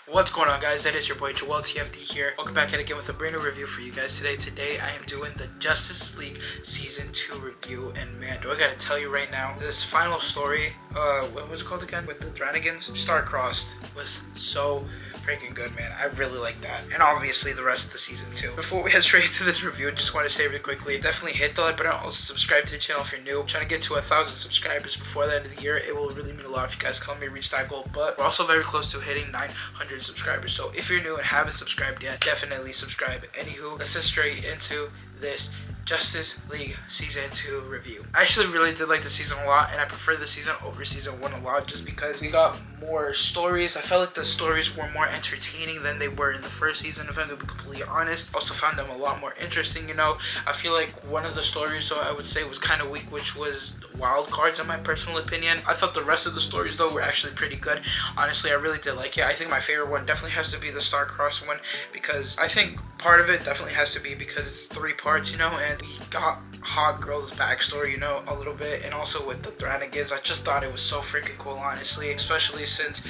What's going on, guys? It is your boy Joel TFD here. Welcome back yet again with a brand new review for you guys today. Today I am doing the Justice League Season 2 review, and man, do I gotta tell you right now, this final story, what was it called again? With the Dranigans? Star-Crossed was so freaking good, man. I really like that. And obviously the rest of the season too. Before we head straight into this review, I just want to say really quickly, definitely hit the like button. Also subscribe to the channel if you're new. I'm trying to get to 1,000 subscribers before the end of the year. It will really mean a lot if you guys can help me reach that goal. But we're also very close to hitting 900 subscribers. So if you're new and haven't subscribed yet, definitely subscribe. Anywho, let's get straight into this Justice League Season 2 review. I actually really did like the season a lot, and I prefer the season over season 1 a lot just because we got more stories. I felt like the stories were more entertaining than they were in the first season, if I'm going to be completely honest. Also found them a lot more interesting, you know. I feel like one of the stories, so I would say, was kind of weak, which was Wild Cards, in my personal opinion. I thought the rest of the stories, though, were actually pretty good. Honestly, I really did like it. I think my favorite one definitely has to be the Star-Crossed one, because I think part of it definitely has to be because it's 3 parts, you know, and we got Hawk Girl's backstory, you know, a little bit, and also with the Dranigans. I just thought it was so freaking cool, honestly, especially since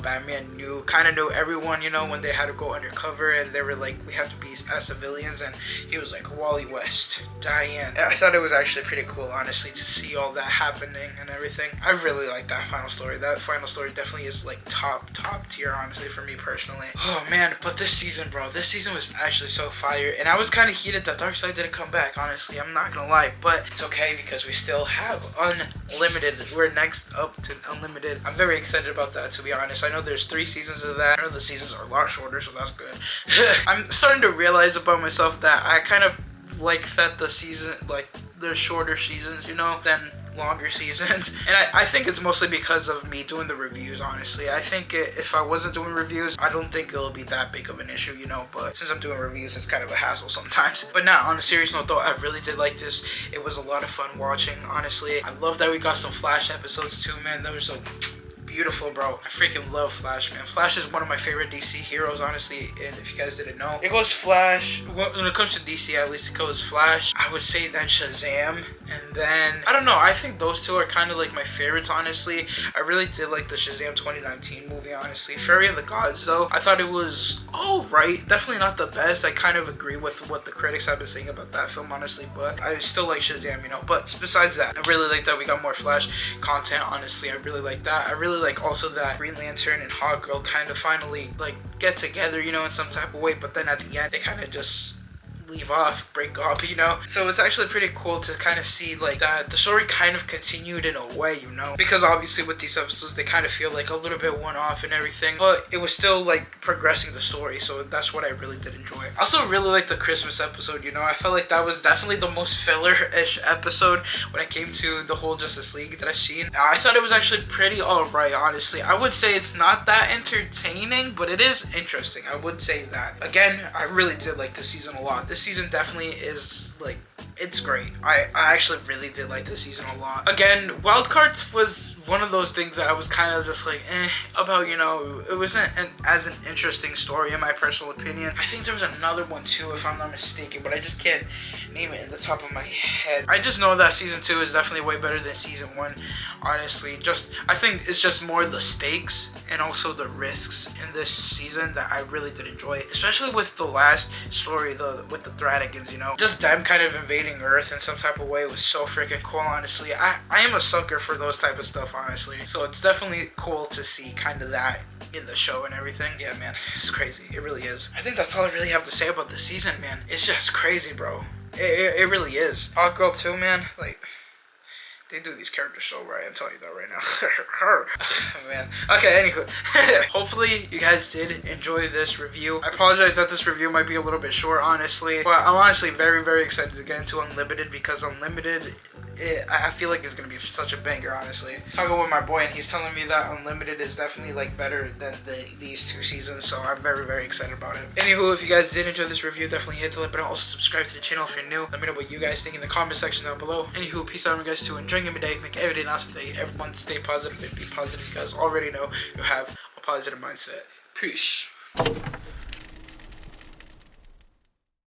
Batman kind of knew everyone, you know, when they had to go undercover, and they were like, we have to be as civilians, and he was like, Wally West, Diane. I thought it was actually pretty cool, honestly, to see all that happening and everything. I really like that final story. That final story definitely is like top tier, honestly, for me personally. Oh man, but this season, bro, this season was actually so fire, and I was kind of heated that Darkseid didn't come back, honestly. I'm not gonna lie, but it's okay because we still have Unlimited. We're next up to Unlimited. I'm very excited about that, to be honest. I know there's 3 seasons of that. I know the seasons are a lot shorter, so that's good. I'm starting to realize about myself that I kind of like that the season, like the shorter seasons, you know, than longer seasons. And I think it's mostly because of me doing the reviews, honestly. I think if I wasn't doing reviews, I don't think it'll be that big of an issue, you know, but since I'm doing reviews, it's kind of a hassle sometimes. But now, on a serious note though, I really did like this. It was a lot of fun watching, honestly. I love that we got some Flash episodes too, man. That was so beautiful, bro. I freaking love Flash, man. Flash is one of my favorite DC heroes, honestly, and if you guys didn't know, it goes Flash. When it comes to DC, at least, it goes Flash. I would say then Shazam, and then, I don't know, I think those 2 are kind of like my favorites, honestly. I really did like the Shazam 2019 movie, honestly. Fury of the Gods, though, I thought it was alright. Definitely not the best. I kind of agree with what the critics have been saying about that film, honestly, but I still like Shazam, you know. But besides that, I really like that we got more Flash content, honestly. I really like that. I really like also that Green Lantern and Hawk Girl kind of finally like get together, you know, in some type of way, but then at the end they kind of just break up, you know. So it's actually pretty cool to kind of see like that the story kind of continued in a way, you know, because obviously with these episodes they kind of feel like a little bit one-off and everything, but it was still like progressing the story, so that's what I really did enjoy. I also really like the Christmas episode, you know. I felt like that was definitely the most filler-ish episode when it came to the whole Justice League that I've seen. I thought it was actually pretty alright, honestly. I would say it's not that entertaining, but it is interesting. I would say that. Again, I really did like this season a lot. This season definitely is like, it's great. I actually really did like this season a lot. Again, Wild Cards was one of those things that I was kind of just like about, you know. It wasn't as an interesting story in my personal opinion. I think there was another one too, if I'm not mistaken, but I just can't name it in the top of my head. I just know that season 2 is definitely way better than season 1, honestly. I think it's just more the stakes and also the risks in this season that I really did enjoy, especially with the last story, with the Dranigans, you know. Just them kind of invading Earth in some type of way was so freaking cool, honestly. I am a sucker for those type of stuff, honestly, so it's definitely cool to see kind of that in the show and everything. Yeah, man, it's crazy. It really is. I think that's all I really have to say about this season, man. It's just crazy, bro. It really is. Hawk Girl too, man. Like, they do these characters so right. I'm telling you that right now. Man. Okay, anywho. Hopefully you guys did enjoy this review. I apologize that this review might be a little bit short, honestly. But I'm honestly very, very excited to get into Unlimited, because Unlimited, I feel like it's going to be such a banger, honestly. Talking with my boy, and he's telling me that Unlimited is definitely like better than these 2 seasons, so I'm very, very excited about it. Anywho, if you guys did enjoy this review, definitely hit the like button. Also subscribe to the channel if you're new. Let me know what you guys think in the comment section down below. Anywho, peace out, guys, to enjoying your day. Make every day nice day. Everyone stay positive and be positive. You guys already know you have a positive mindset. Peace.